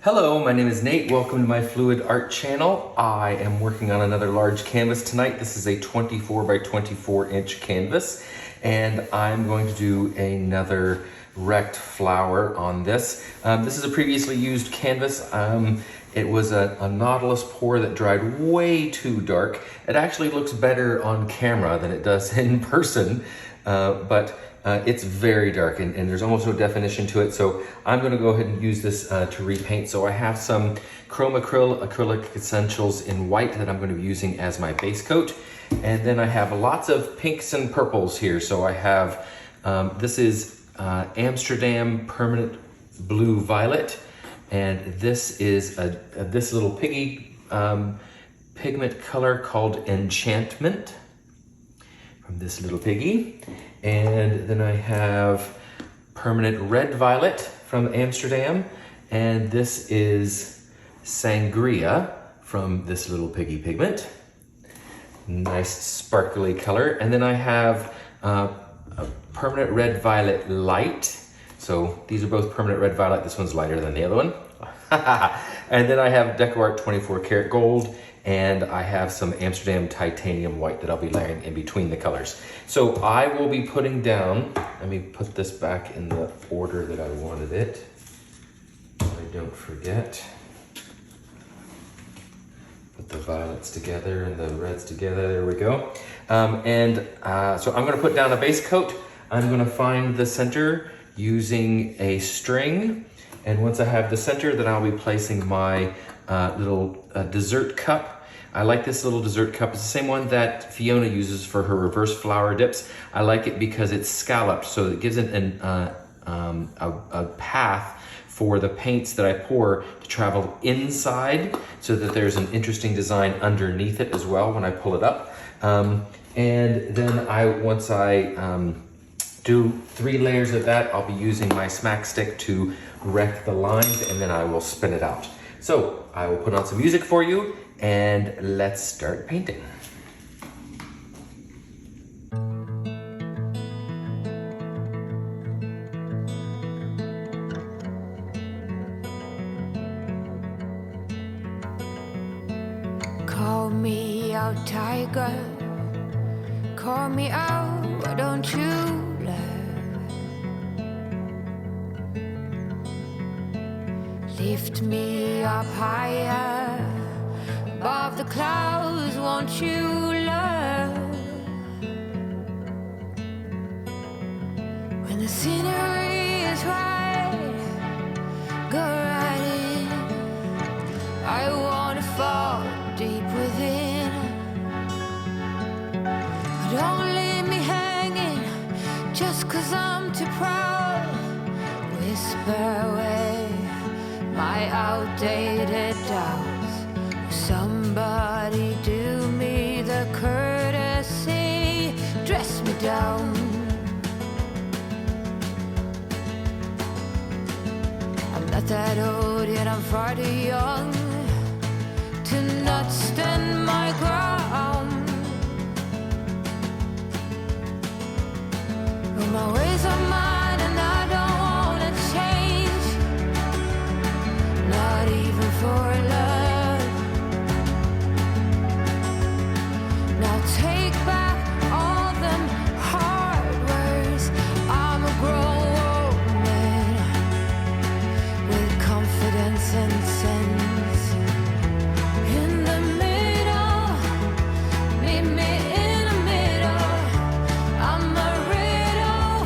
Hello, my name is Nate. Welcome to my Fluid Art channel. I am working on another large canvas tonight. This is a 24 by 24 inch canvas, and I'm going to do another wrecked flower on this. This is a previously used canvas. It was a Nautilus pour that dried way too dark. It actually looks better on camera than it does in person, but it's very dark and there's almost no definition to it. So I'm gonna go ahead and use this to repaint. So I have some Chromacryl Acrylic Essentials in white that I'm gonna be using as my base coat. And then I have lots of pinks and purples here. So I have, this is Amsterdam Permanent Blue Violet. And this is This Little Piggy pigment color called Enchantment from This Little Piggy. And then I have Permanent Red Violet from Amsterdam. And this is Sangria from This Little Piggy pigment. Nice sparkly color. And then I have a Permanent Red Violet Light. So these are both Permanent Red Violet. This one's lighter than the other one. And then I have DecoArt 24 karat gold, and I have some Amsterdam titanium white that I'll be layering in between the colors. So I will be putting down, let me put this back in the order that I wanted it, so I don't forget. Put the violets together and the reds together, there we go. So I'm gonna put down a base coat. I'm gonna find the center using a string. And once I have the center, then I'll be placing my little dessert cup. I like this little dessert cup. It's the same one that Fiona uses for her reverse flower dips. I like it because it's scalloped, so it gives it a path for the paints that I pour to travel inside, so that there's an interesting design underneath it as well when I pull it up. And then once I do 3 layers of that, I'll be using my smack stick to wreck the lines, and then I will spin it out. So I will put on some music for you, and let's start painting. Call me out, tiger. Call me out, why don't you love? Lift me up higher above the clouds, won't you love? When the scenery is right, go right in. I wanna fall deep within. Don't leave me hanging just 'cause I'm too proud. Whisper away my outdated doubts. Somebody do me the courtesy, dress me down. I'm not that old yet, I'm far too young to not stand my ground. Well, my ways are mine and I don't wanna change, not even for love. Now take back all them hard words. I'm a grown woman with confidence and sense. In the middle, meet me in the middle. I'm a riddle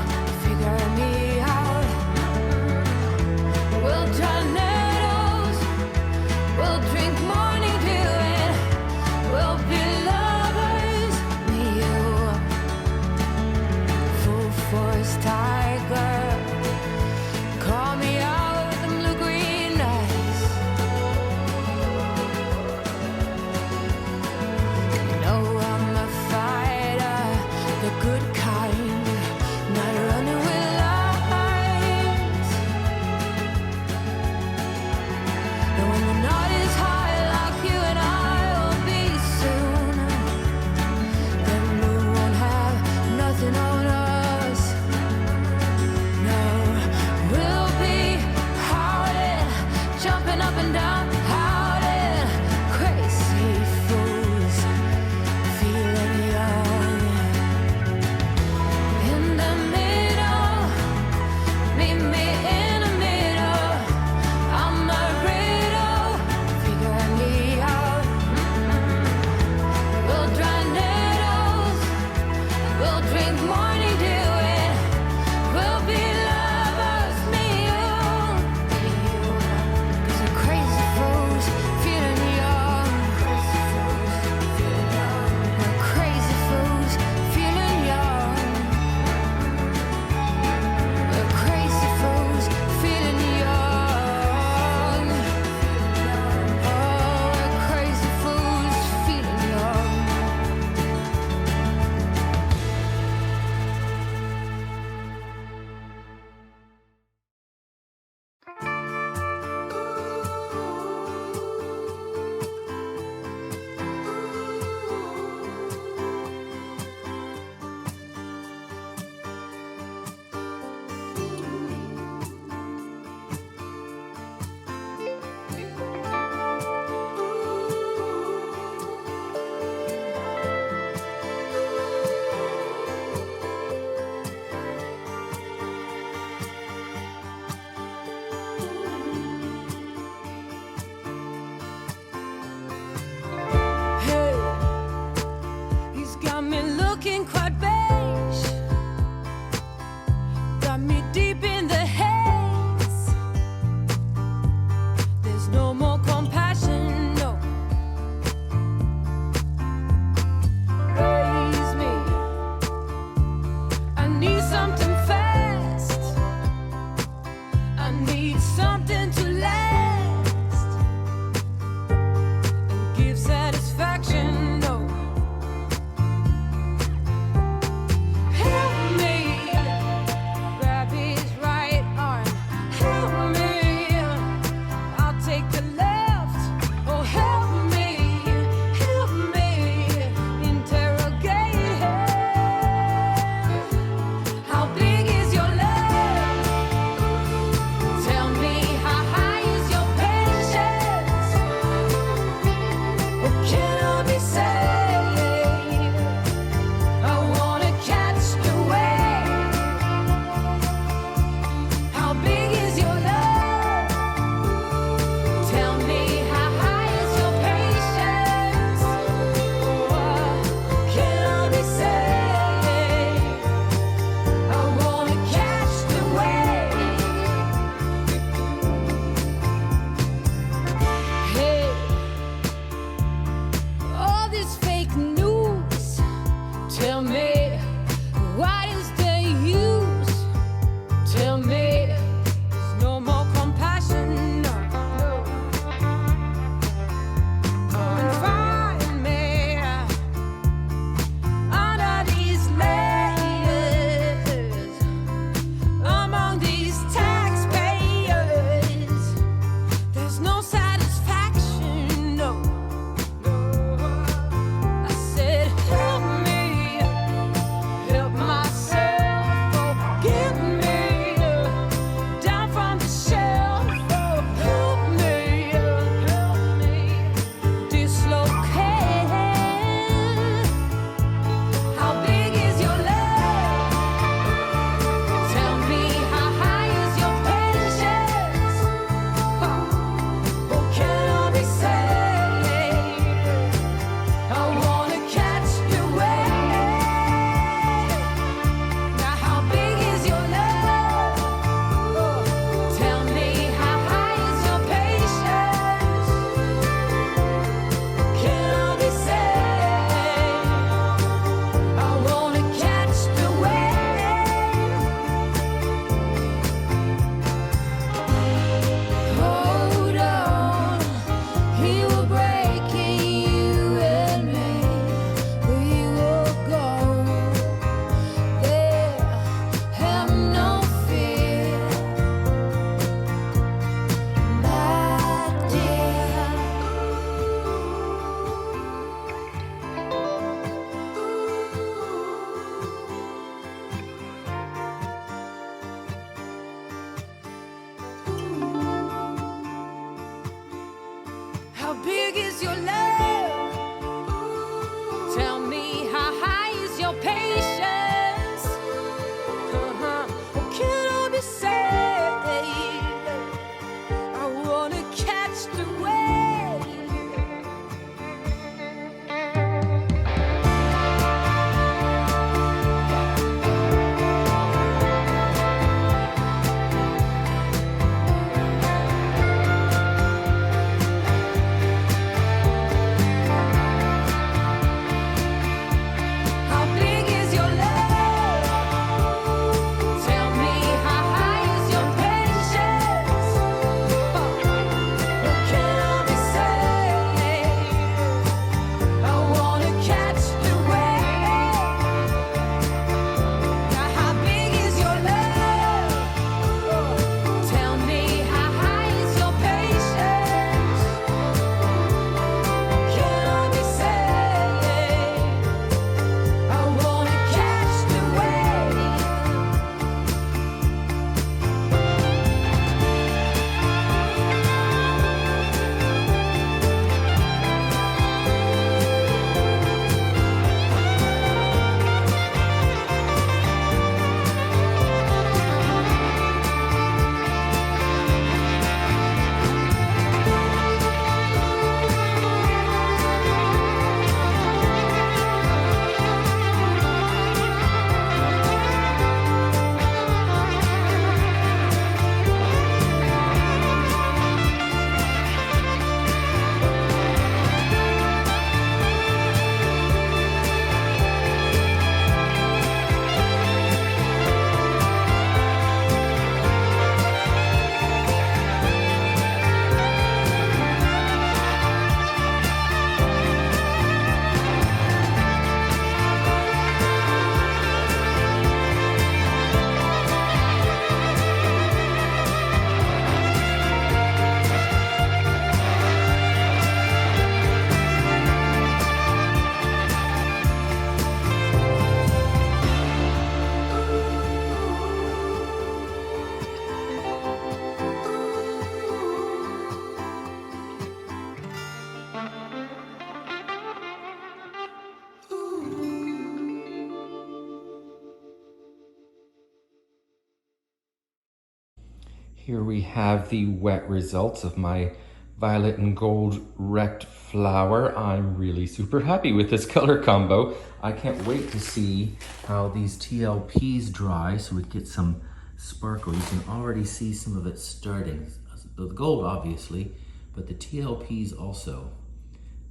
Here we have the wet results of my violet and gold wrecked flower. I'm really super happy with this color combo. I can't wait to see how these TLPs dry so we get some sparkle. You can already see some of it starting. The gold obviously, but the TLPs also.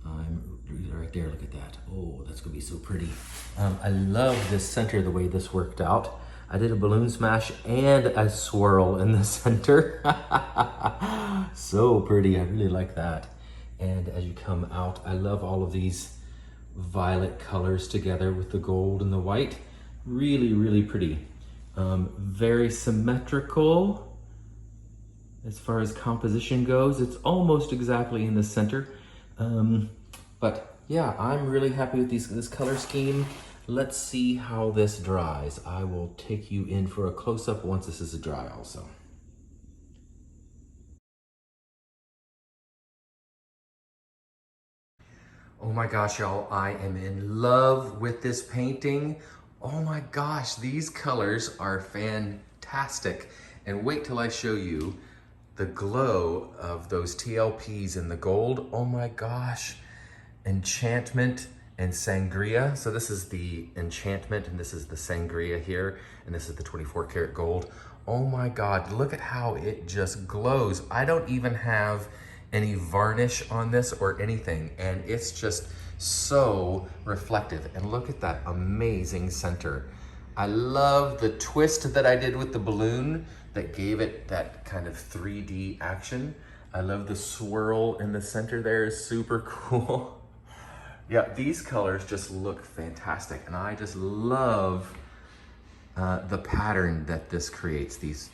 Right there, look at that. Oh, that's gonna be so pretty. I love this center, the way this worked out. I did a balloon smash and a swirl in the center. So pretty, I really like that. And as you come out, I love all of these violet colors together with the gold and the white. Really, really pretty. Very symmetrical as far as composition goes. It's almost exactly in the center. But yeah, I'm really happy with this color scheme. Let's see how this dries. I will take you in for a close-up once this is dry also. Oh my gosh, y'all, I am in love with this painting. Oh my gosh, these colors are fantastic. And wait till I show you the glow of those TLPs in the gold. Oh my gosh. Enchantment and Sangria. So this is the Enchantment and this is the Sangria here. And this is the 24 karat gold. Oh my God, look at how it just glows. I don't even have any varnish on this or anything. And it's just so reflective. And look at that amazing center. I love the twist that I did with the balloon that gave it that kind of 3D action. I love the swirl in the center there, is super cool. Yeah, these colors just look fantastic. And I just love the pattern that this creates. These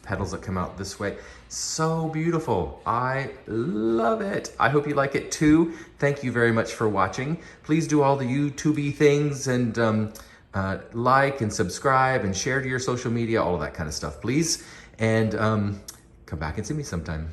petals that come out this way. So beautiful. I love it. I hope you like it too. Thank you very much for watching. Please do all the YouTube-y things and like and subscribe and share to your social media, all of that kind of stuff, please. And come back and see me sometime.